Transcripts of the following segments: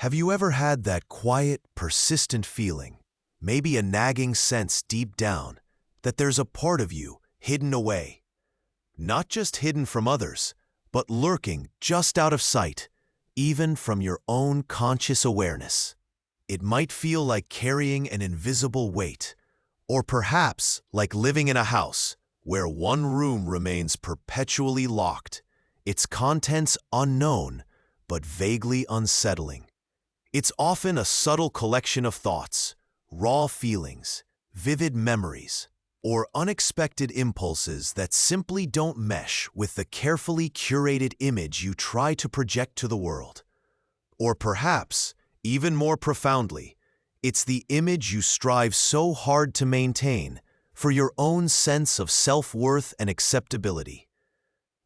Have you ever had that quiet, persistent feeling, maybe a nagging sense deep down, that there's a part of you hidden away? Not just hidden from others, but lurking just out of sight, even from your own conscious awareness. It might feel like carrying an invisible weight, or perhaps like living in a house where one room remains perpetually locked, its contents unknown but vaguely unsettling. It's often a subtle collection of thoughts, raw feelings, vivid memories, or unexpected impulses that simply don't mesh with the carefully curated image you try to project to the world. Or perhaps, even more profoundly, it's the image you strive so hard to maintain for your own sense of self-worth and acceptability.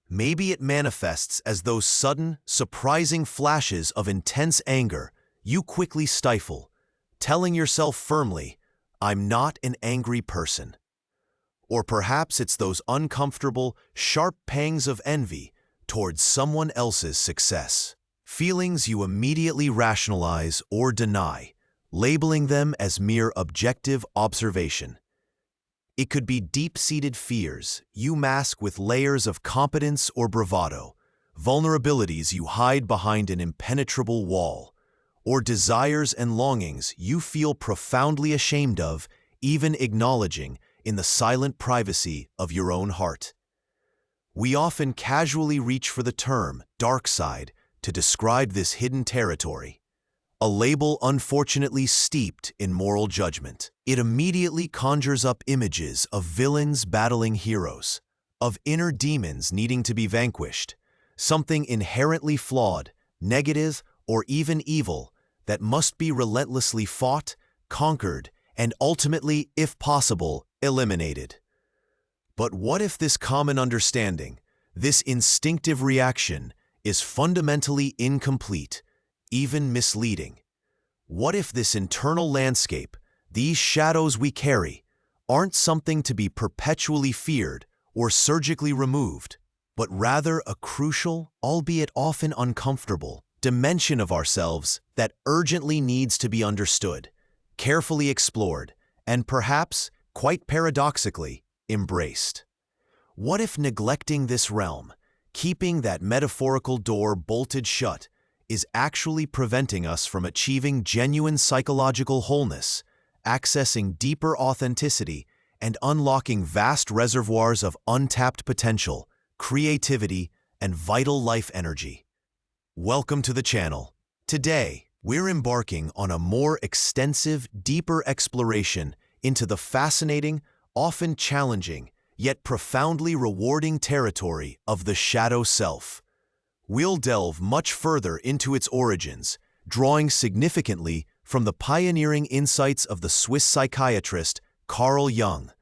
Maybe it manifests as those sudden, surprising flashes of intense anger you quickly stifle, telling yourself firmly, "I'm not an angry person." Or perhaps it's those uncomfortable, sharp pangs of envy towards someone else's success. Feelings you immediately rationalize or deny, labeling them as mere objective observation. It could be deep-seated fears you mask with layers of competence or bravado, vulnerabilities you hide behind an impenetrable wall, or desires and longings you feel profoundly ashamed of, even acknowledging in the silent privacy of your own heart. We often casually reach for the term dark side to describe this hidden territory, a label unfortunately steeped in moral judgment. It immediately conjures up images of villains battling heroes, of inner demons needing to be vanquished, something inherently flawed, negative, or even evil that must be relentlessly fought, conquered, and ultimately, if possible, eliminated. But what if this common understanding, this instinctive reaction, is fundamentally incomplete, even misleading? What if this internal landscape, these shadows we carry, aren't something to be perpetually feared or surgically removed, but rather a crucial, albeit often uncomfortable, dimension of ourselves that urgently needs to be understood, carefully explored, and perhaps, quite paradoxically, embraced? What if neglecting this realm, keeping that metaphorical door bolted shut, is actually preventing us from achieving genuine psychological wholeness, accessing deeper authenticity, and unlocking vast reservoirs of untapped potential, creativity, and vital life energy? Welcome to the channel. Today, we're embarking on a more extensive, deeper exploration into the fascinating, often challenging, yet profoundly rewarding territory of the shadow self. We'll delve much further into its origins, drawing significantly from the pioneering insights of the Swiss psychiatrist Carl Jung,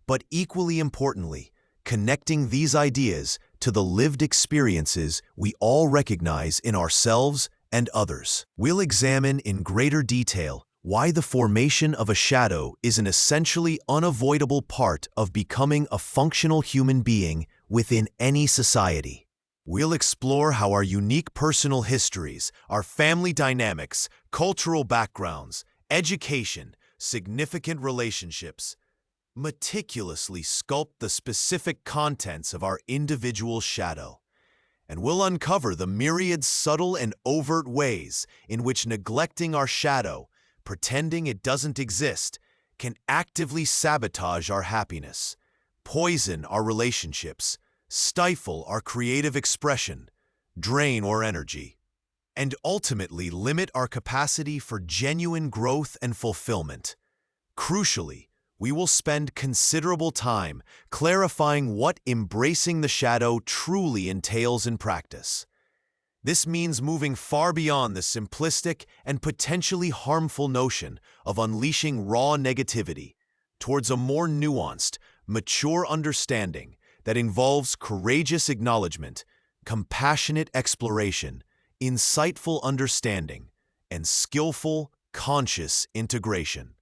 but equally importantly, connecting these ideas to the lived experiences we all recognize in ourselves and others. We'll examine in greater detail why the formation of a shadow is an essentially unavoidable part of becoming a functional human being within any society. We'll explore how our unique personal histories, our family dynamics, cultural backgrounds, education, significant relationships, meticulously sculpt the specific contents of our individual shadow. And we'll uncover the myriad subtle and overt ways in which neglecting our shadow, pretending it doesn't exist, can actively sabotage our happiness, poison our relationships, stifle our creative expression, drain our energy, and ultimately limit our capacity for genuine growth and fulfillment. Crucially, we will spend considerable time clarifying what embracing the shadow truly entails in practice. This means moving far beyond the simplistic and potentially harmful notion of unleashing raw negativity towards a more nuanced, mature understanding that involves courageous acknowledgement, compassionate exploration, insightful understanding, and skillful, conscious integration.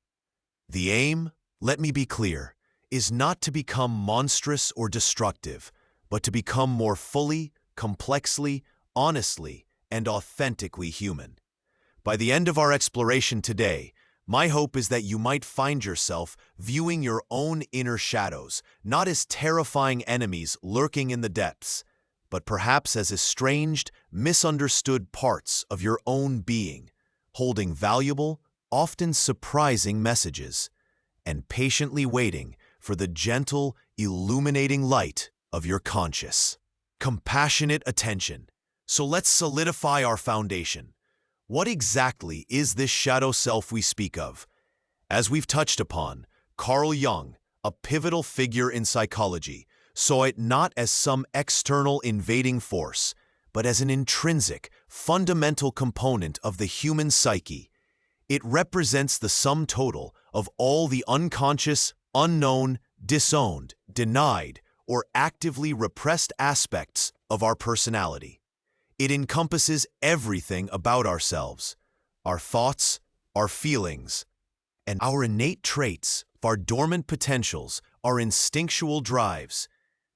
The aim, let me be clear, is not to become monstrous or destructive, but to become more fully, complexly, honestly, and authentically human. By the end of our exploration today, my hope is that you might find yourself viewing your own inner shadows, not as terrifying enemies lurking in the depths, but perhaps as estranged, misunderstood parts of your own being, holding valuable, often surprising messages, and patiently waiting for the gentle, illuminating light of your conscious, compassionate attention. So let's solidify our foundation. What exactly is this shadow self we speak of? As we've touched upon, Carl Jung, a pivotal figure in psychology, saw it not as some external invading force, but as an intrinsic, fundamental component of the human psyche. It represents the sum total of all the unconscious, unknown, disowned, denied, or actively repressed aspects of our personality. It encompasses everything about ourselves, our thoughts, our feelings, and our innate traits, our dormant potentials, our instinctual drives.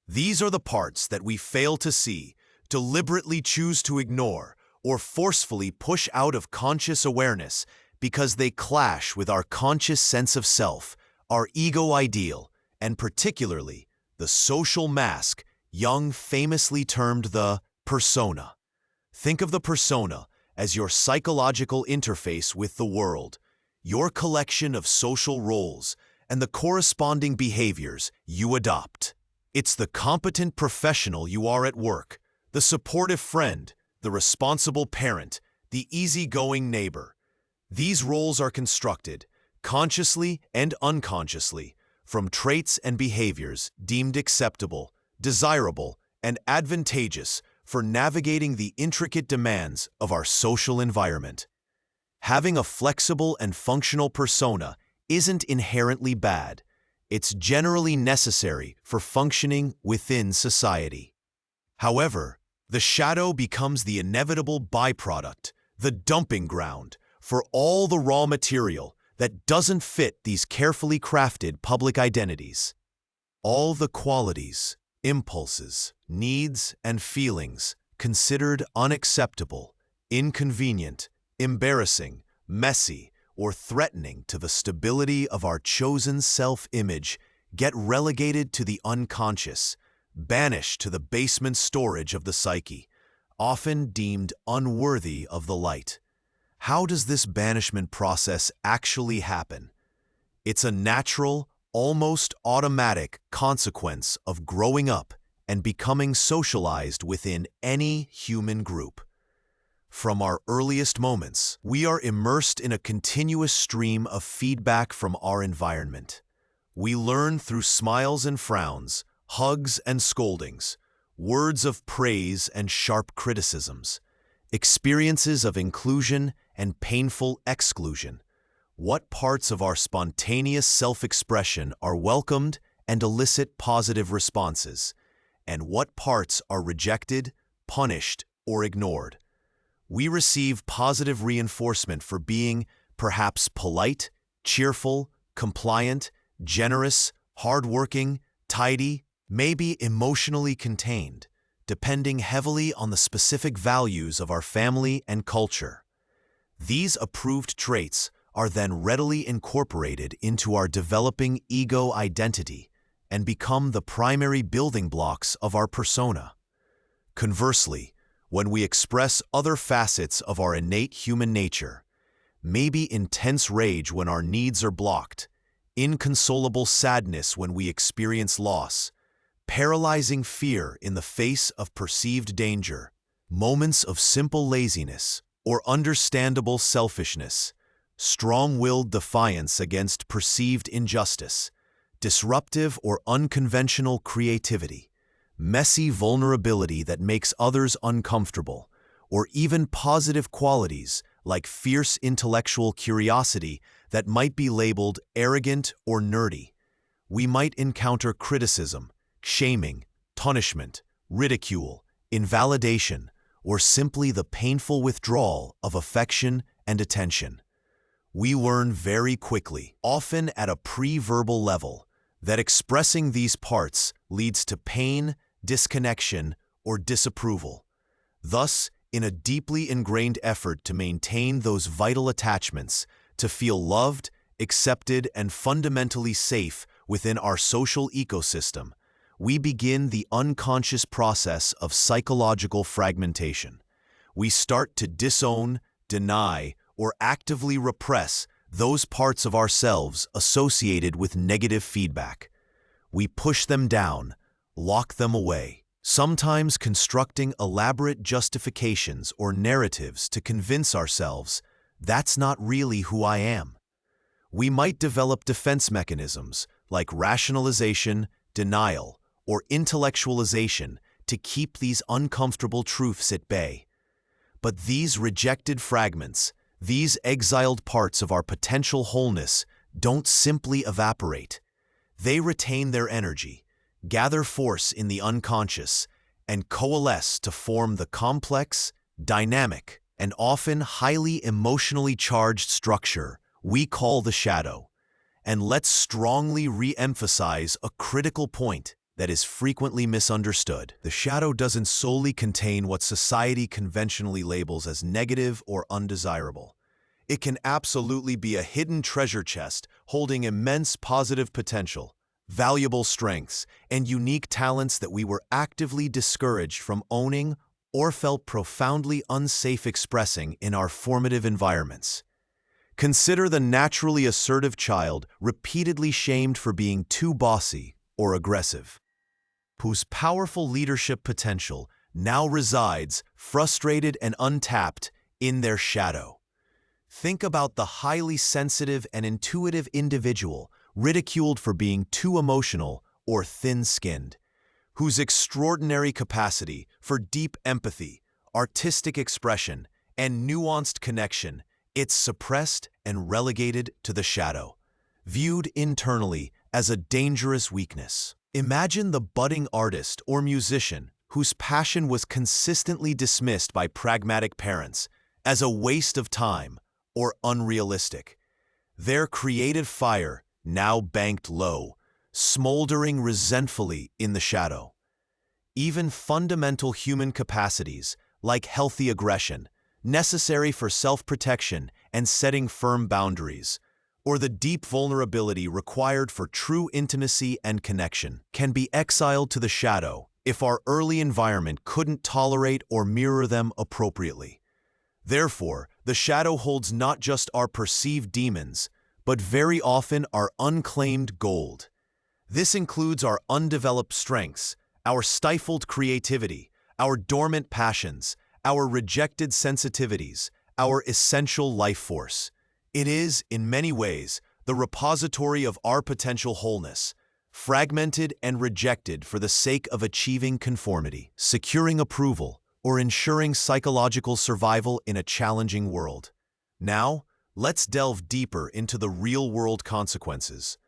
These are the parts that we fail to see, deliberately choose to ignore, or forcefully push out of conscious awareness because they clash with our conscious sense of self, our ego ideal, and particularly the social mask Jung famously termed the persona. Think of the persona as your psychological interface with the world, your collection of social roles, and the corresponding behaviors you adopt. It's the competent professional you are at work, the supportive friend, the responsible parent, the easygoing neighbor. These roles are constructed, consciously and unconsciously, from traits and behaviors deemed acceptable, desirable, and advantageous for navigating the intricate demands of our social environment. Having a flexible and functional persona isn't inherently bad. It's generally necessary for functioning within society. However, the shadow becomes the inevitable byproduct, the dumping ground for all the raw material that doesn't fit these carefully crafted public identities. All the qualities, impulses, needs, and feelings considered unacceptable, inconvenient, embarrassing, messy, or threatening to the stability of our chosen self-image get relegated to the unconscious, banished to the basement storage of the psyche, often deemed unworthy of the light. How does this banishment process actually happen? It's a natural, almost automatic consequence of growing up and becoming socialized within any human group. From our earliest moments, we are immersed in a continuous stream of feedback from our environment. We learn through smiles and frowns, hugs and scoldings, words of praise and sharp criticisms, experiences of inclusion and painful exclusion. What parts of our spontaneous self-expression are welcomed and elicit positive responses, and what parts are rejected, punished, or ignored? We receive positive reinforcement for being perhaps polite, cheerful, compliant, generous, hardworking, tidy, maybe emotionally contained, depending heavily on the specific values of our family and culture. These approved traits are then readily incorporated into our developing ego identity and become the primary building blocks of our persona. Conversely, when we express other facets of our innate human nature, maybe intense rage when our needs are blocked, inconsolable sadness when we experience loss, paralyzing fear in the face of perceived danger, moments of simple laziness or understandable selfishness, strong-willed defiance against perceived injustice, disruptive or unconventional creativity, messy vulnerability that makes others uncomfortable, or even positive qualities like fierce intellectual curiosity that might be labeled arrogant or nerdy. We might encounter criticism, shaming, punishment, ridicule, invalidation, or simply the painful withdrawal of affection and attention. We learn very quickly, often at a pre-verbal level, that expressing these parts leads to pain, disconnection, or disapproval. Thus, in a deeply ingrained effort to maintain those vital attachments, to feel loved, accepted, and fundamentally safe within our social ecosystem, we begin the unconscious process of psychological fragmentation. We start to disown, deny, or actively repress those parts of ourselves associated with negative feedback. We push them down, lock them away, sometimes constructing elaborate justifications or narratives to convince ourselves, that's not really who I am. We might develop defense mechanisms like rationalization, denial, or intellectualization to keep these uncomfortable truths at bay. But these rejected fragments, these exiled parts of our potential wholeness, don't simply evaporate. They retain their energy, gather force in the unconscious, and coalesce to form the complex, dynamic, and often highly emotionally charged structure we call the shadow. And let's strongly re-emphasize a critical point that is frequently misunderstood. The shadow doesn't solely contain what society conventionally labels as negative or undesirable. It can absolutely be a hidden treasure chest holding immense positive potential, valuable strengths, and unique talents that we were actively discouraged from owning or felt profoundly unsafe expressing in our formative environments. Consider the naturally assertive child repeatedly shamed for being too bossy or aggressive, whose powerful leadership potential now resides, frustrated and untapped, in their shadow. Think about the highly sensitive and intuitive individual ridiculed for being too emotional or thin-skinned, whose extraordinary capacity for deep empathy, artistic expression, and nuanced connection, it's suppressed and relegated to the shadow, viewed internally as a dangerous weakness. Imagine the budding artist or musician whose passion was consistently dismissed by pragmatic parents as a waste of time or unrealistic. Their creative fire now banked low, smoldering resentfully in the shadow. Even fundamental human capacities, like healthy aggression, necessary for self-protection and setting firm boundaries, or the deep vulnerability required for true intimacy and connection, can be exiled to the shadow if our early environment couldn't tolerate or mirror them appropriately. Therefore, the shadow holds not just our perceived demons, but very often our unclaimed gold. This includes our undeveloped strengths, our stifled creativity, our dormant passions, our rejected sensitivities, our essential life force. It is, in many ways, the repository of our potential wholeness, fragmented and rejected for the sake of achieving conformity, securing approval, or ensuring psychological survival in a challenging world. Now, let's delve deeper into the real-world consequences.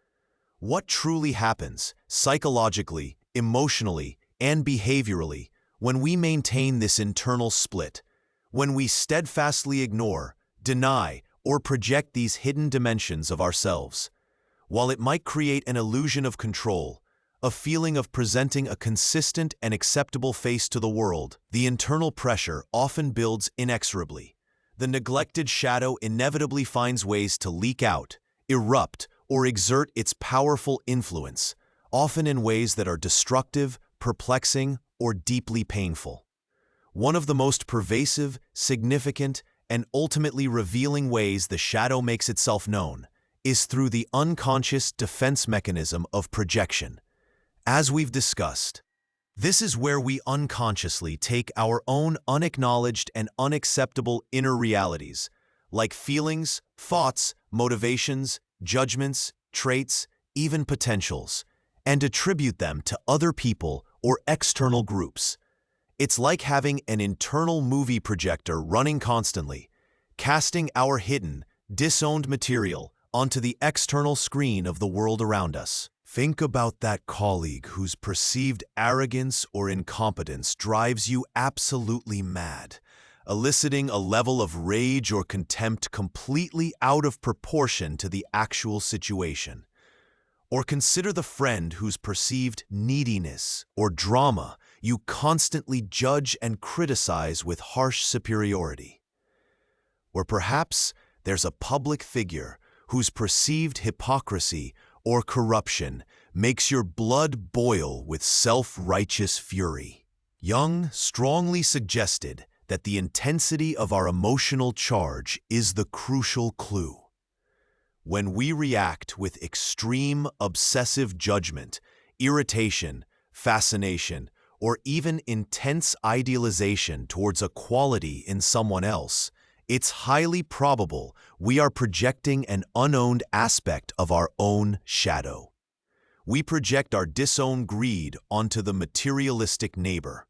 What truly happens, psychologically, emotionally, and behaviorally, when we maintain this internal split, when we steadfastly ignore, deny, or project these hidden dimensions of ourselves? While it might create an illusion of control, a feeling of presenting a consistent and acceptable face to the world, the internal pressure often builds inexorably. The neglected shadow inevitably finds ways to leak out, erupt, or exert its powerful influence, often in ways that are destructive, perplexing, or deeply painful. One of the most pervasive, significant, and ultimately revealing ways the shadow makes itself known is through the unconscious defense mechanism of projection. As we've discussed, this is where we unconsciously take our own unacknowledged and unacceptable inner realities, like feelings, thoughts, motivations, judgments, traits, even potentials, and attribute them to other people or external groups. It's like having an internal movie projector running constantly, casting our hidden, disowned material onto the external screen of the world around us. Think about that colleague whose perceived arrogance or incompetence drives you absolutely mad, eliciting a level of rage or contempt completely out of proportion to the actual situation. Or consider the friend whose perceived neediness or drama you constantly judge and criticize with harsh superiority. Or perhaps there's a public figure whose perceived hypocrisy or corruption makes your blood boil with self-righteous fury. Jung strongly suggested that the intensity of our emotional charge is the crucial clue. When we react with extreme obsessive judgment, irritation, fascination, or even intense idealization towards a quality in someone else, it's highly probable we are projecting an unowned aspect of our own shadow. We project our disowned greed onto the materialistic neighbor,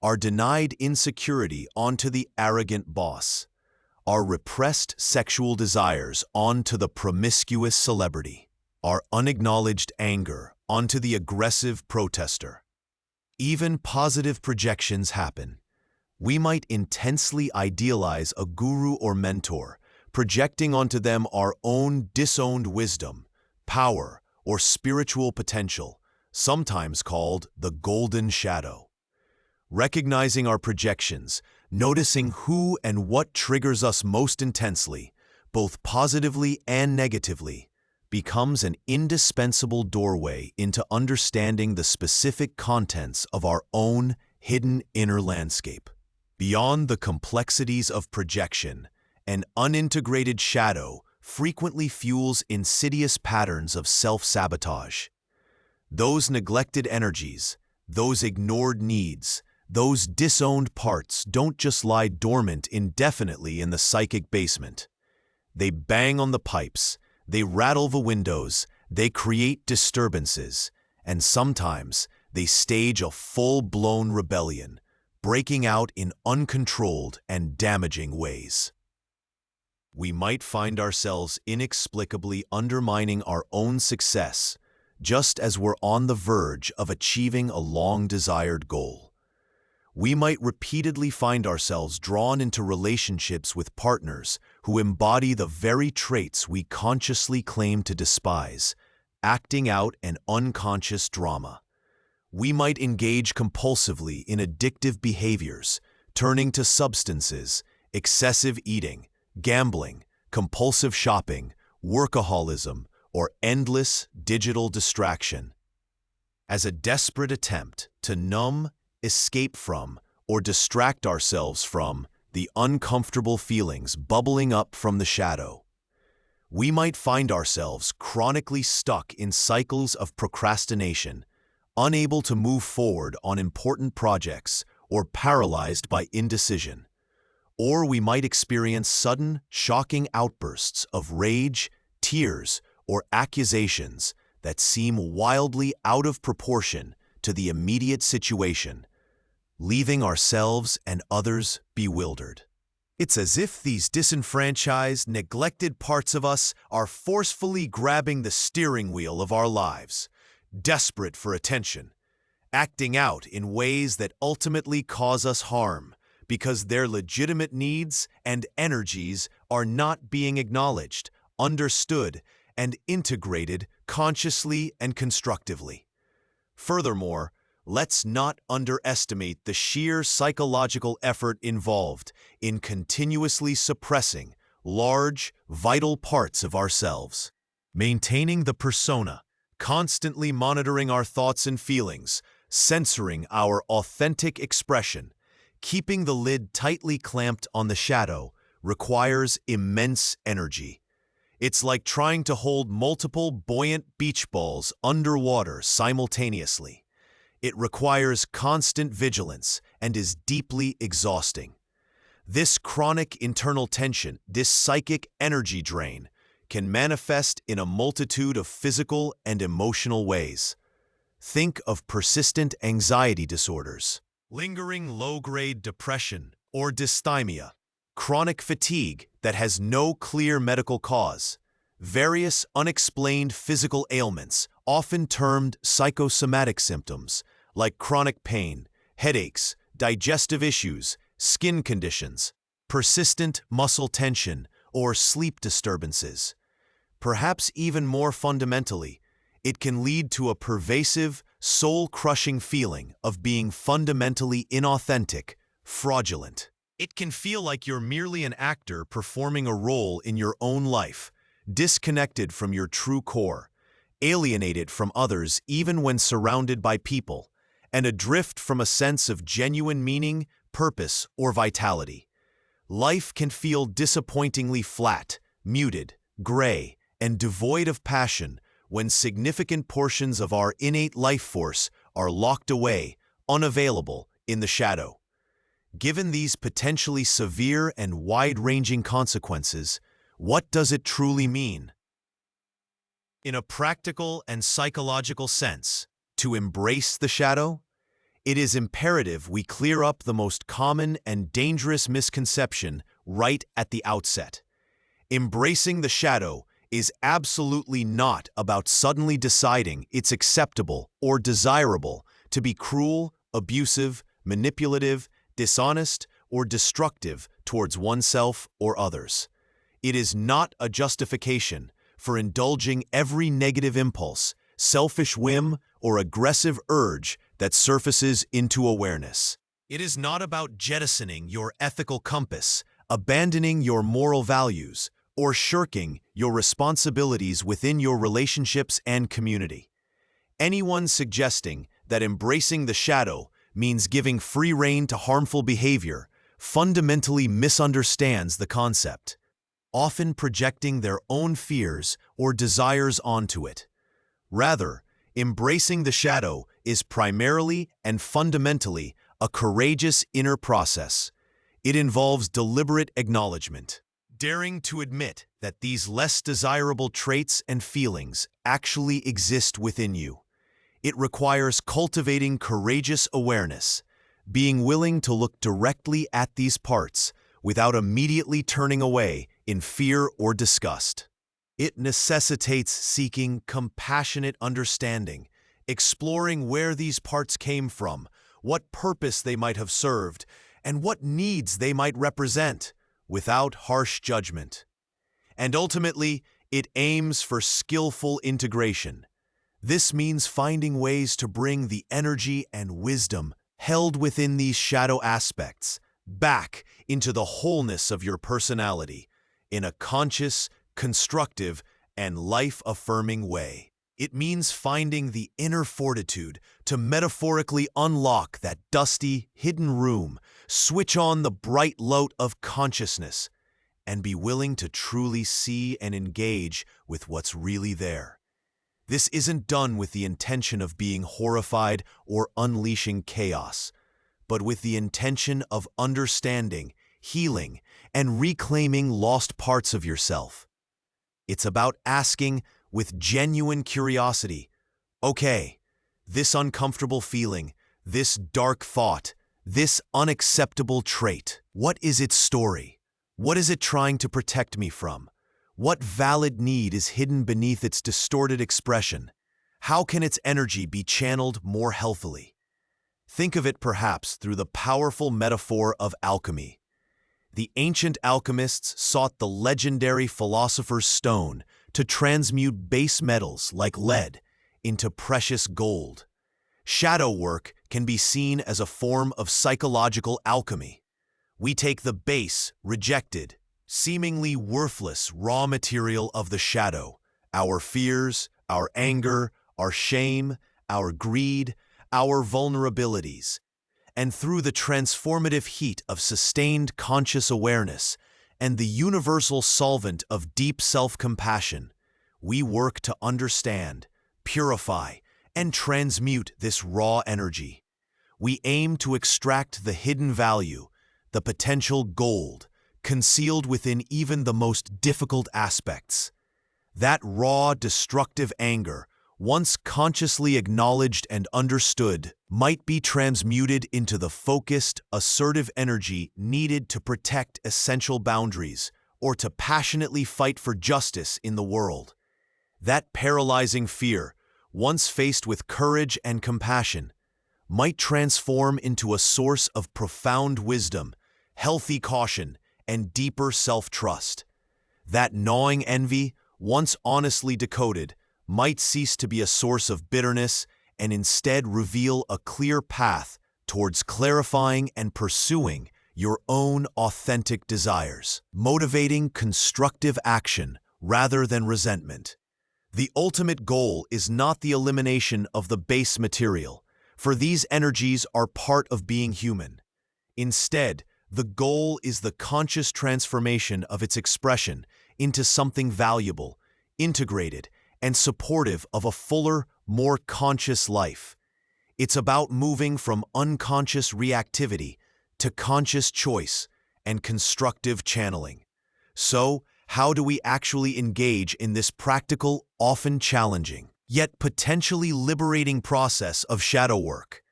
our denied insecurity onto the arrogant boss, our repressed sexual desires onto the promiscuous celebrity, our unacknowledged anger onto the aggressive protester. Even positive projections happen. We might intensely idealize a guru or mentor, projecting onto them our own disowned wisdom, power, or spiritual potential, sometimes called the golden shadow. Recognizing our projections, noticing who and what triggers us most intensely, both positively and negatively, becomes an indispensable doorway into understanding the specific contents of our own hidden inner landscape. Beyond the complexities of projection, an unintegrated shadow frequently fuels insidious patterns of self-sabotage. Those neglected energies, those ignored needs, those disowned parts don't just lie dormant indefinitely in the psychic basement. They bang on the pipes, they rattle the windows, they create disturbances, and sometimes they stage a full-blown rebellion, breaking out in uncontrolled and damaging ways. We might find ourselves inexplicably undermining our own success, just as we're on the verge of achieving a long-desired goal. We might repeatedly find ourselves drawn into relationships with partners who embody the very traits we consciously claim to despise, acting out an unconscious drama. We might engage compulsively in addictive behaviors, turning to substances, excessive eating, gambling, compulsive shopping, workaholism, or endless digital distraction, as a desperate attempt to numb, escape from, or distract ourselves from the uncomfortable feelings bubbling up from the shadow. We might find ourselves chronically stuck in cycles of procrastination, unable to move forward on important projects, or paralyzed by indecision. Or we might experience sudden, shocking outbursts of rage, tears, or accusations that seem wildly out of proportion to the immediate situation, leaving ourselves and others bewildered. It's as if these disenfranchised, neglected parts of us are forcefully grabbing the steering wheel of our lives, desperate for attention, acting out in ways that ultimately cause us harm because their legitimate needs and energies are not being acknowledged, understood, and integrated consciously and constructively. Furthermore, let's not underestimate the sheer psychological effort involved in continuously suppressing large, vital parts of ourselves. Maintaining the persona, constantly monitoring our thoughts and feelings, censoring our authentic expression, keeping the lid tightly clamped on the shadow requires immense energy. It's like trying to hold multiple buoyant beach balls underwater simultaneously. It requires constant vigilance and is deeply exhausting. This chronic internal tension, this psychic energy drain, can manifest in a multitude of physical and emotional ways. Think of persistent anxiety disorders, lingering low-grade depression or dysthymia, chronic fatigue that has no clear medical cause, various unexplained physical ailments, often termed psychosomatic symptoms, like chronic pain, headaches, digestive issues, skin conditions, persistent muscle tension, or sleep disturbances. Perhaps even more fundamentally, It can lead to a pervasive, soul-crushing feeling of being fundamentally inauthentic, fraudulent. It can feel like you're merely an actor performing a role in your own life, disconnected from your true core, alienated from others even when surrounded by people, and adrift from a sense of genuine meaning, purpose, or vitality. Life can feel disappointingly flat, muted, gray, and devoid of passion when significant portions of our innate life force are locked away, unavailable, in the shadow. Given these potentially severe and wide-ranging consequences, what does it truly mean? In a practical and psychological sense, to embrace the shadow, it is imperative we clear up the most common and dangerous misconception right at the outset. Embracing the shadow is absolutely not about suddenly deciding it's acceptable or desirable to be cruel, abusive, manipulative, dishonest, or destructive towards oneself or others. It is not a justification for indulging every negative impulse, selfish whim, or aggressive urge that surfaces into awareness. It is not about jettisoning your ethical compass, abandoning your moral values, or shirking your responsibilities within your relationships and community. Anyone suggesting that embracing the shadow means giving free rein to harmful behavior fundamentally misunderstands the concept, often projecting their own fears or desires onto it. Rather, embracing the shadow is primarily and fundamentally a courageous inner process. It involves deliberate acknowledgement, daring to admit that these less desirable traits and feelings actually exist within you. It requires cultivating courageous awareness, being willing to look directly at these parts without immediately turning away in fear or disgust. It necessitates seeking compassionate understanding, exploring where these parts came from, what purpose they might have served, and what needs they might represent, without harsh judgment. And ultimately, it aims for skillful integration. This means finding ways to bring the energy and wisdom held within these shadow aspects back into the wholeness of your personality in a conscious, constructive, and life-affirming way. It means finding the inner fortitude to metaphorically unlock that dusty, hidden room, switch on the bright light of consciousness, and be willing to truly see and engage with what's really there. This isn't done with the intention of being horrified or unleashing chaos, but with the intention of understanding, healing, and reclaiming lost parts of yourself. It's about asking with genuine curiosity, okay, this uncomfortable feeling, this dark thought, this unacceptable trait, what is its story? What is it trying to protect me from? What valid need is hidden beneath its distorted expression? How can its energy be channeled more healthily? Think of it perhaps through the powerful metaphor of alchemy. The ancient alchemists sought the legendary philosopher's stone to transmute base metals like lead into precious gold. Shadow work can be seen as a form of psychological alchemy. We take the base, rejected, seemingly worthless raw material of the shadow, our fears, our anger, our shame, our greed, our vulnerabilities, and through the transformative heat of sustained conscious awareness and the universal solvent of deep self-compassion, we work to understand, purify, and transmute this raw energy. We aim to extract the hidden value, the potential gold, concealed within even the most difficult aspects. That raw, destructive anger, once consciously acknowledged and understood, might be transmuted into the focused, assertive energy needed to protect essential boundaries or to passionately fight for justice in the world. That paralyzing fear, once faced with courage and compassion, might transform into a source of profound wisdom, healthy caution, and deeper self-trust. That gnawing envy, once honestly decoded, might cease to be a source of bitterness and instead reveal a clear path towards clarifying and pursuing your own authentic desires, motivating constructive action rather than resentment. The ultimate goal is not the elimination of the base material, for these energies are part of being human. Instead, the goal is the conscious transformation of its expression into something valuable, integrated, and supportive of a fuller, more conscious life. It's about moving from unconscious reactivity to conscious choice and constructive channeling. So, how do we actually engage in this practical, often challenging, yet potentially liberating process of shadow work?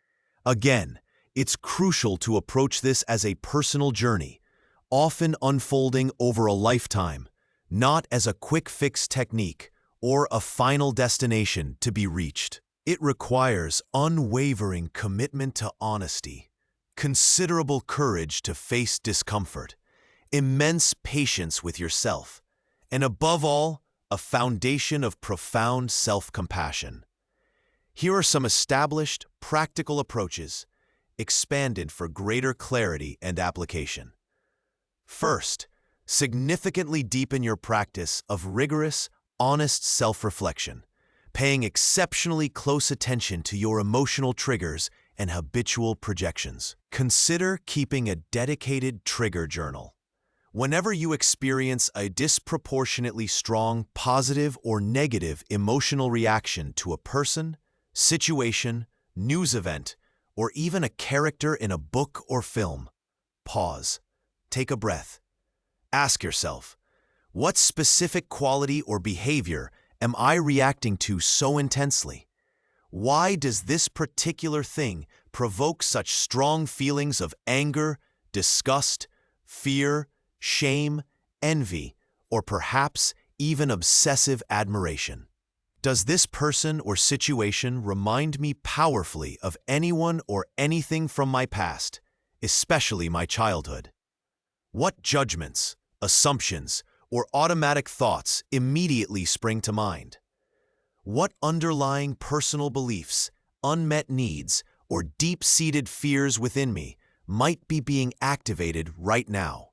Again, it's crucial to approach this as a personal journey, often unfolding over a lifetime, not as a quick-fix technique or a final destination to be reached. It requires unwavering commitment to honesty, considerable courage to face discomfort, immense patience with yourself, and above all, a foundation of profound self-compassion. Here are some established, practical approaches, expanded for greater clarity and application. First, significantly deepen your practice of rigorous, honest self-reflection, paying exceptionally close attention to your emotional triggers and habitual projections. Consider keeping a dedicated trigger journal. Whenever you experience a disproportionately strong positive or negative emotional reaction to a person, situation, news event, or even a character in a book or film, pause, take a breath. Ask yourself, what specific quality or behavior am I reacting to so intensely? Why does this particular thing provoke such strong feelings of anger, disgust, fear, shame, envy, or perhaps even obsessive admiration? Does this person or situation remind me powerfully of anyone or anything from my past, especially my childhood? What judgments, assumptions, or automatic thoughts immediately spring to mind? What underlying personal beliefs, unmet needs, or deep-seated fears within me might be being activated right now?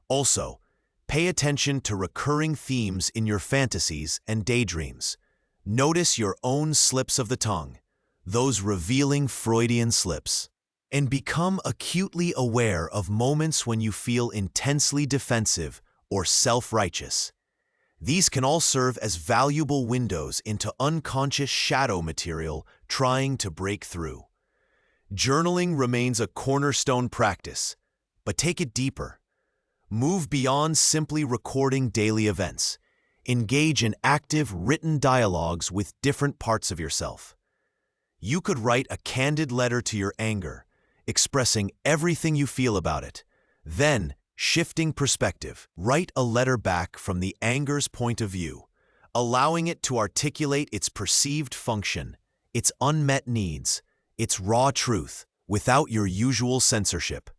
Also, pay attention to recurring themes in your fantasies and daydreams. Notice your own slips of the tongue, those revealing Freudian slips, and become acutely aware of moments when you feel intensely defensive or self-righteous. These can all serve as valuable windows into unconscious shadow material trying to break through. Journaling remains a cornerstone practice, but take it deeper. Move beyond simply recording daily events. Engage in active written dialogues with different parts of yourself. You could write a candid letter to your anger, expressing everything you feel about it. Then, shifting perspective, write a letter back from the anger's point of view, allowing it to articulate its perceived function, its unmet needs, its raw truth, without your usual censorship.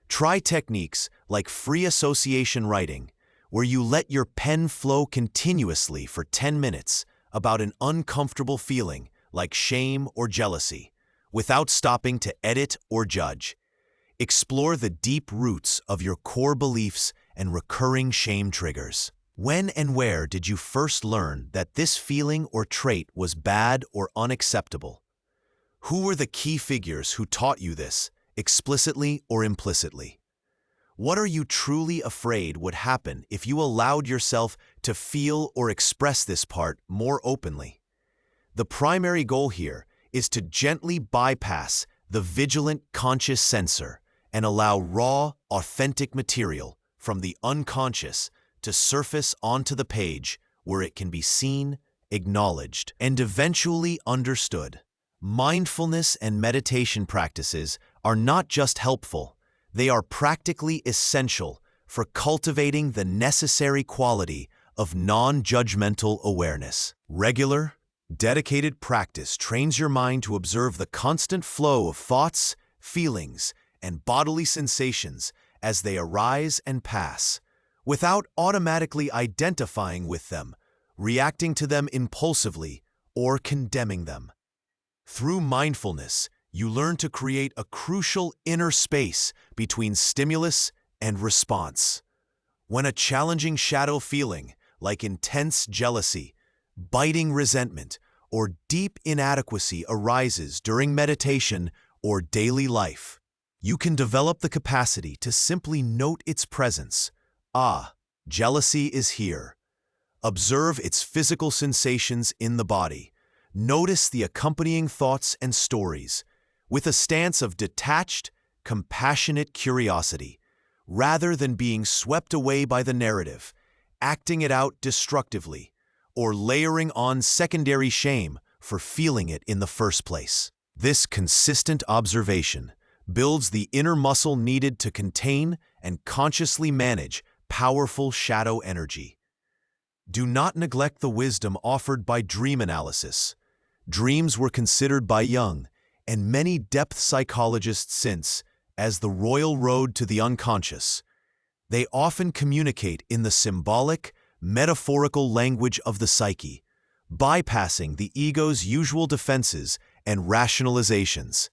Try techniques like free association writing, where you let your pen flow continuously for 10 minutes about an uncomfortable feeling like shame or jealousy, without stopping to edit or judge. Explore the deep roots of your core beliefs and recurring shame triggers. When and where did you first learn that this feeling or trait was bad or unacceptable? Who were the key figures who taught you this, explicitly or implicitly? What are you truly afraid would happen if you allowed yourself to feel or express this part more openly? The primary goal here is to gently bypass the vigilant conscious censor and allow raw, authentic material from the unconscious to surface onto the page where it can be seen, acknowledged, and eventually understood. Mindfulness and meditation practices are not just helpful, they are practically essential for cultivating the necessary quality of non-judgmental awareness. Regular, dedicated practice trains your mind to observe the constant flow of thoughts, feelings, and bodily sensations as they arise and pass, without automatically identifying with them reacting to them impulsively, or condemning them. Through mindfulness, you learn to create a crucial inner space between stimulus and response. When a challenging shadow feeling, like intense jealousy, biting resentment, or deep inadequacy arises during meditation or daily life, you can develop the capacity to simply note its presence. Ah, jealousy is here. Observe its physical sensations in the body. Notice the accompanying thoughts and stories, with a stance of detached, compassionate curiosity, rather than being swept away by the narrative, acting it out destructively, or layering on secondary shame for feeling it in the first place. This consistent observation builds the inner muscle needed to contain and consciously manage powerful shadow energy. Do not neglect the wisdom offered by dream analysis. Dreams were considered by Jung and many depth psychologists since as the royal road to the unconscious. They often communicate in the symbolic, metaphorical language of the psyche, bypassing the ego's usual defenses and rationalizations.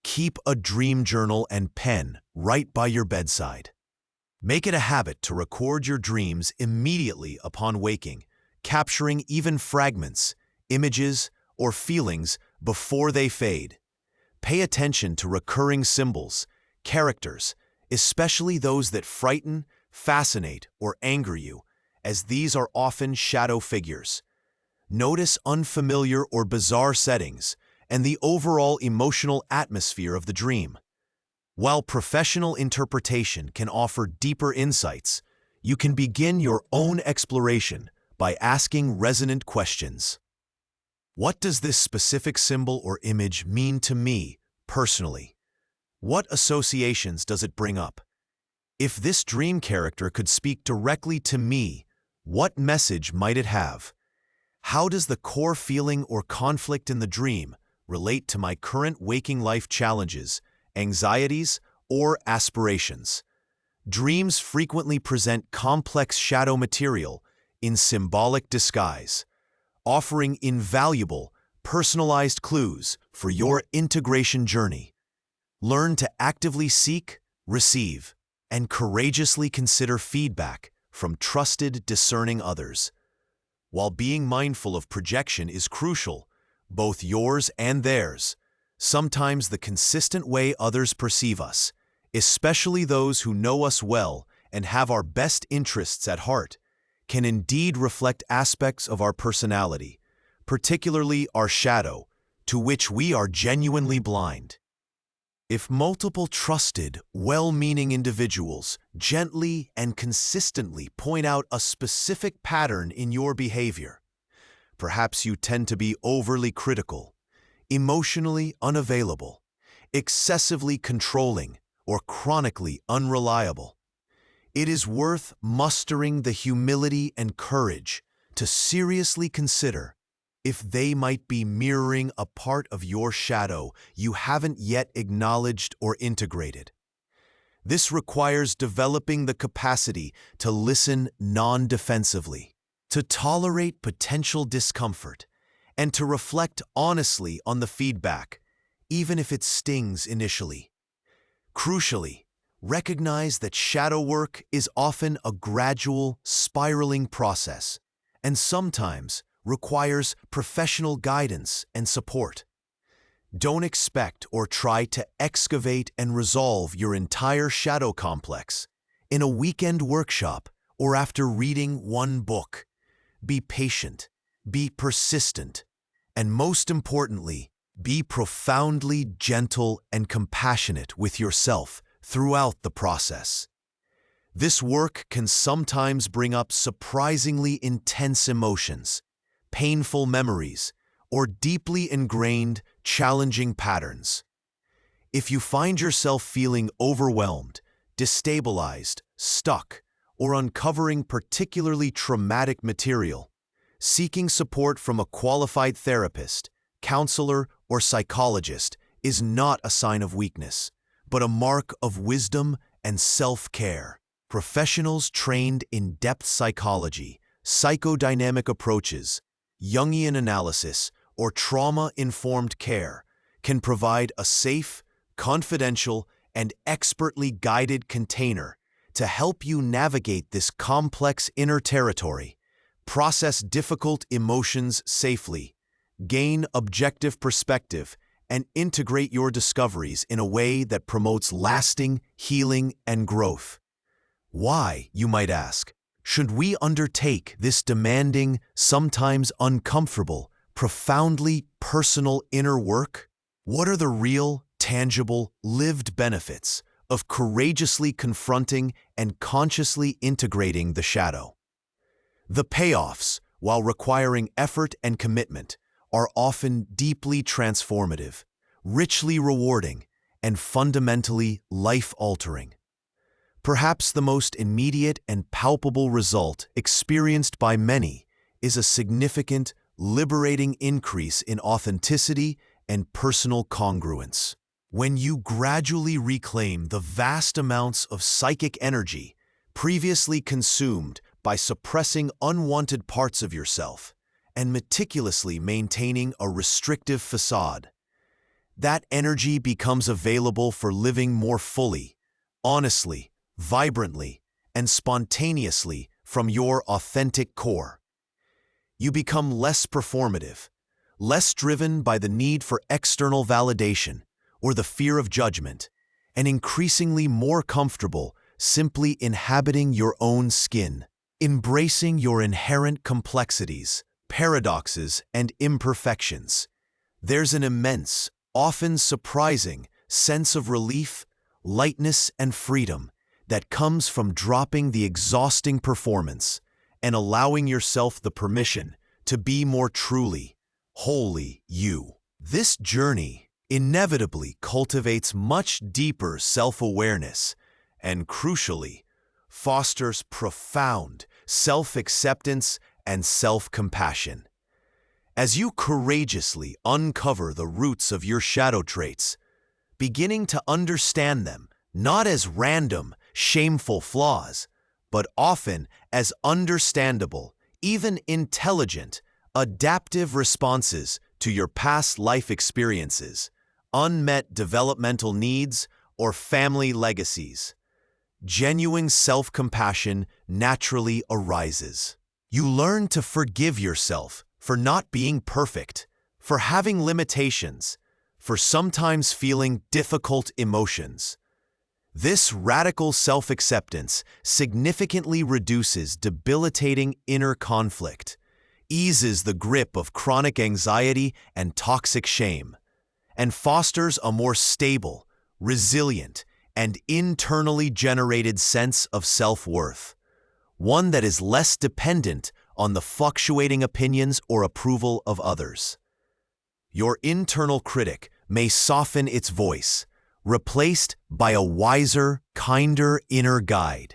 Keep a dream journal and pen right by your bedside. Make it a habit to record your dreams immediately upon waking, capturing even fragments, images, or feelings before they fade. Pay attention to recurring symbols, characters, especially those that frighten, fascinate, or anger you, as these are often shadow figures. Notice unfamiliar or bizarre settings and the overall emotional atmosphere of the dream. While professional interpretation can offer deeper insights, you can begin your own exploration by asking resonant questions. What does this specific symbol or image mean to me, personally? What associations does it bring up? If this dream character could speak directly to me, what message might it have? How does the core feeling or conflict in the dream relate to my current waking life challenges, anxieties, or aspirations? Dreams frequently present complex shadow material in symbolic disguise, offering invaluable, personalized clues for your integration journey. Learn to actively seek, receive, and courageously consider feedback from trusted, discerning others. While being mindful of projection is crucial, both yours and theirs, sometimes the consistent way others perceive us, especially those who know us well and have our best interests at heart, can indeed reflect aspects of our personality, particularly our shadow, to which we are genuinely blind. If multiple trusted, well-meaning individuals gently and consistently point out a specific pattern in your behavior, perhaps you tend to be overly critical, emotionally unavailable, excessively controlling, or chronically unreliable, it is worth mustering the humility and courage to seriously consider if they might be mirroring a part of your shadow you haven't yet acknowledged or integrated. This requires developing the capacity to listen non-defensively, to tolerate potential discomfort, and to reflect honestly on the feedback, even if it stings initially. Crucially, recognize that shadow work is often a gradual, spiraling process, and sometimes requires professional guidance and support. Don't expect or try to excavate and resolve your entire shadow complex in a weekend workshop or after reading one book. Be patient, be persistent, and most importantly, be profoundly gentle and compassionate with yourself throughout the process. This work can sometimes bring up surprisingly intense emotions, painful memories, or deeply ingrained, challenging patterns. If you find yourself feeling overwhelmed, destabilized, stuck, or uncovering particularly traumatic material, seeking support from a qualified therapist, counselor, or psychologist is not a sign of weakness, but a mark of wisdom and self-care. Professionals trained in depth psychology psychodynamic approaches, Jungian analysis, or trauma-informed care can provide a safe, confidential, and expertly guided container to help you navigate this complex inner territory, process difficult emotions safely, gain objective perspective, and integrate your discoveries in a way that promotes lasting healing and growth. Why, you might ask, should we undertake this demanding, sometimes uncomfortable, profoundly personal inner work? What are the real, tangible, lived benefits of courageously confronting and consciously integrating the shadow? The payoffs, while requiring effort and commitment, are often deeply transformative, richly rewarding, and fundamentally life-altering. Perhaps the most immediate and palpable result experienced by many is a significant, liberating increase in authenticity and personal congruence. When you gradually reclaim the vast amounts of psychic energy previously consumed by suppressing unwanted parts of yourself and meticulously maintaining a restrictive facade, that energy becomes available for living more fully, honestly, vibrantly, and spontaneously from your authentic core. You become less performative, less driven by the need for external validation or the fear of judgment, and increasingly more comfortable simply inhabiting your own skin, embracing your inherent complexities, paradoxes, and imperfections. There's an immense, often surprising, sense of relief, lightness, and freedom that comes from dropping the exhausting performance and allowing yourself the permission to be more truly, wholly you. This journey inevitably cultivates much deeper self-awareness and, crucially, fosters profound self-acceptance and self-compassion. As you courageously uncover the roots of your shadow traits, beginning to understand them not as random, shameful flaws, but often as understandable, even intelligent, adaptive responses to your past life experiences, unmet developmental needs, or family legacies, genuine self-compassion naturally arises. You learn to forgive yourself for not being perfect, for having limitations, for sometimes feeling difficult emotions. This radical self-acceptance significantly reduces debilitating inner conflict, eases the grip of chronic anxiety and toxic shame, and fosters a more stable, resilient, and internally generated sense of self-worth, one that is less dependent on the fluctuating opinions or approval of others. Your internal critic may soften its voice, replaced by a wiser, kinder inner guide.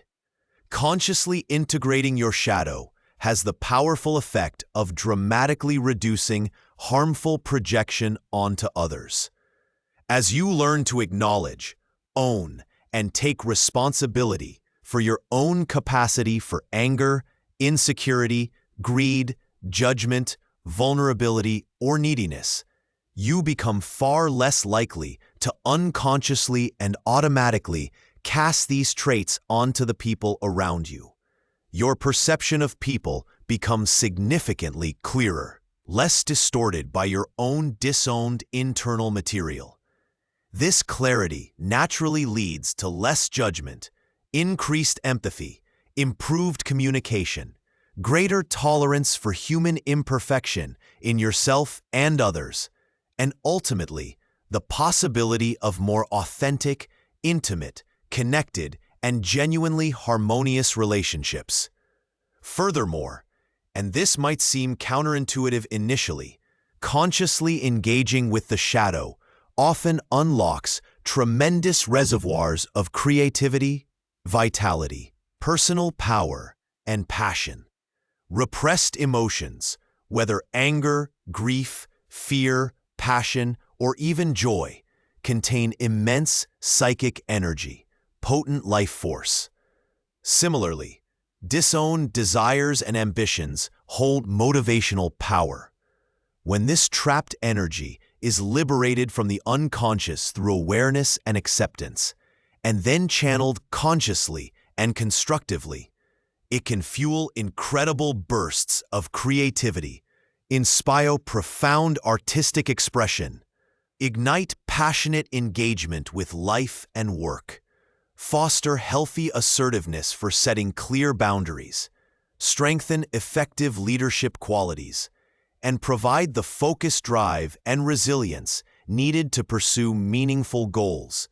Consciously integrating your shadow has the powerful effect of dramatically reducing harmful projection onto others. As you learn to acknowledge, own, and take responsibility for your own capacity for anger, insecurity, greed, judgment, vulnerability, or neediness, you become far less likely to unconsciously and automatically cast these traits onto the people around you. Your perception of people becomes significantly clearer, less distorted by your own disowned internal material. This clarity naturally leads to less judgment, increased empathy, improved communication, greater tolerance for human imperfection in yourself and others, and ultimately, the possibility of more authentic, intimate, connected, and genuinely harmonious relationships. Furthermore, and this might seem counterintuitive initially, consciously engaging with the shadow often unlocks tremendous reservoirs of creativity, vitality, personal power, and passion. Repressed emotions, whether anger, grief, fear, passion, or even joy, contain immense psychic energy, potent life force. Similarly, Disowned desires and ambitions hold motivational power. When this trapped energy is liberated from the unconscious through awareness and acceptance, and then channeled consciously and constructively, it can fuel incredible bursts of creativity, inspire profound artistic expression, ignite passionate engagement with life and work, foster healthy assertiveness for setting clear boundaries, strengthen effective leadership qualities, and provide the focused drive and resilience needed to pursue meaningful goals,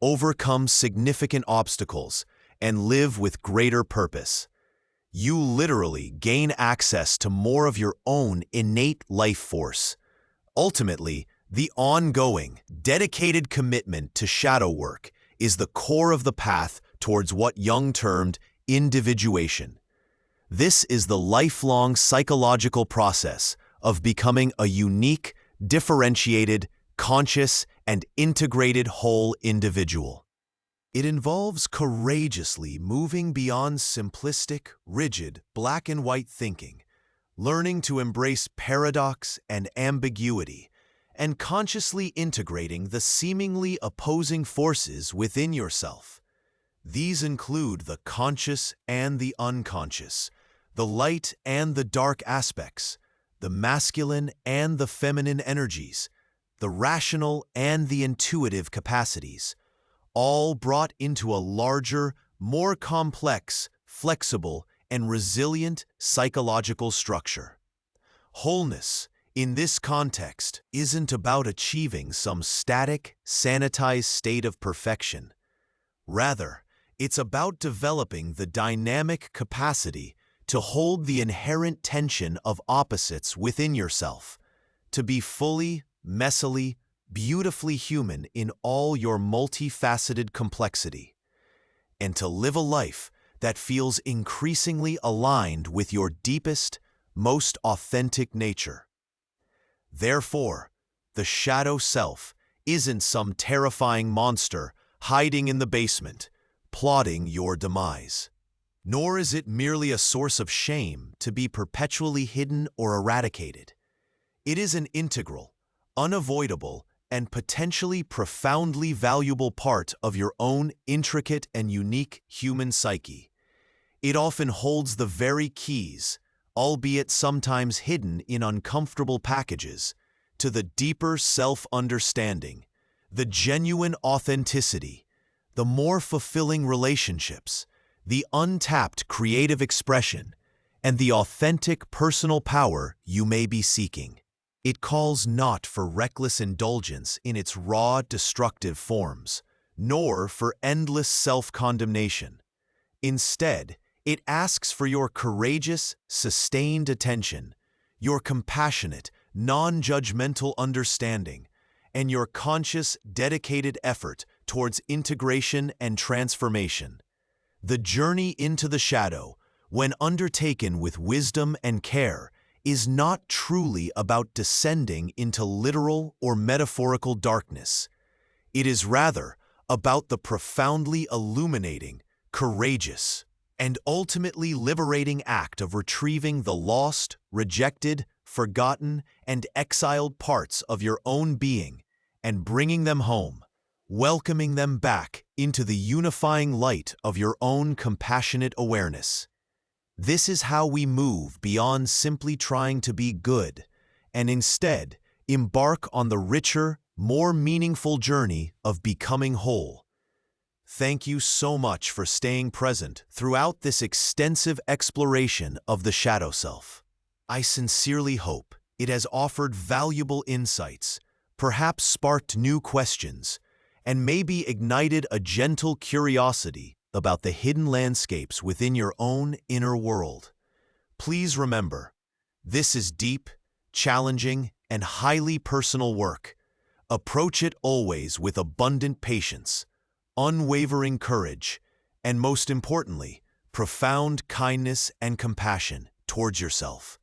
overcome significant obstacles, and live with greater purpose. You literally gain access to more of your own innate life force. Ultimately, the ongoing, dedicated commitment to shadow work is the core of the path towards what Jung termed individuation. This is the lifelong psychological process of becoming a unique, differentiated, conscious, and integrated whole individual. It involves courageously moving beyond simplistic, rigid, black and white thinking, learning to embrace paradox and ambiguity, and consciously integrating the seemingly opposing forces within yourself. These include the conscious and the unconscious, the light and the dark aspects, the masculine and the feminine energies, the rational and the intuitive capacities, all brought into a larger, more complex, flexible, and resilient psychological structure. Wholeness, in this context, isn't about achieving some static, sanitized state of perfection. Rather, it's about developing the dynamic capacity to hold the inherent tension of opposites within yourself, to be fully, messily, beautifully human in all your multifaceted complexity, and to live a life that feels increasingly aligned with your deepest, most authentic nature. Therefore, the shadow self isn't some terrifying monster hiding in the basement, plotting your demise. Nor is it merely a source of shame to be perpetually hidden or eradicated. It is an integral, unavoidable, and potentially profoundly valuable part of your own intricate and unique human psyche. It often holds the very keys, albeit sometimes hidden in uncomfortable packages, to the deeper self-understanding, the genuine authenticity, the more fulfilling relationships, the untapped creative expression, and the authentic personal power you may be seeking. It calls not for reckless indulgence in its raw, destructive forms, nor for endless self-condemnation. Instead, it asks for your courageous, sustained attention, your compassionate, non-judgmental understanding, and your conscious, dedicated effort towards integration and transformation. The journey into the shadow, when undertaken with wisdom and care, is not truly about descending into literal or metaphorical darkness. It is rather about the profoundly illuminating, courageous, and ultimately liberating act of retrieving the lost, rejected, forgotten, and exiled parts of your own being and bringing them home, welcoming them back into the unifying light of your own compassionate awareness. This is how we move beyond simply trying to be good, and instead embark on the richer, more meaningful journey of becoming whole. Thank you so much for staying present throughout this extensive exploration of the shadow self. I sincerely hope it has offered valuable insights, perhaps sparked new questions, and maybe ignited a gentle curiosity about the hidden landscapes within your own inner world. Please remember, this is deep, challenging, and highly personal work. Approach it always with abundant patience, unwavering courage, and most importantly, profound kindness and compassion towards yourself.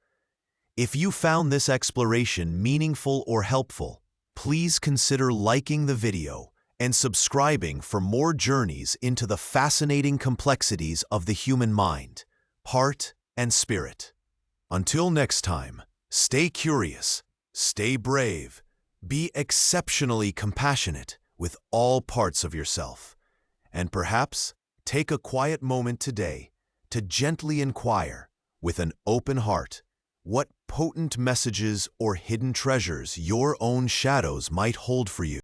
If you found this exploration meaningful or helpful, please consider liking the video and subscribing for more journeys into the fascinating complexities of the human mind. heart, and spirit. Until next time, stay curious, stay brave, be exceptionally compassionate with all parts of yourself, and perhaps take a quiet moment today to gently inquire, with an open heart, what potent messages or hidden treasures your own shadows might hold for you.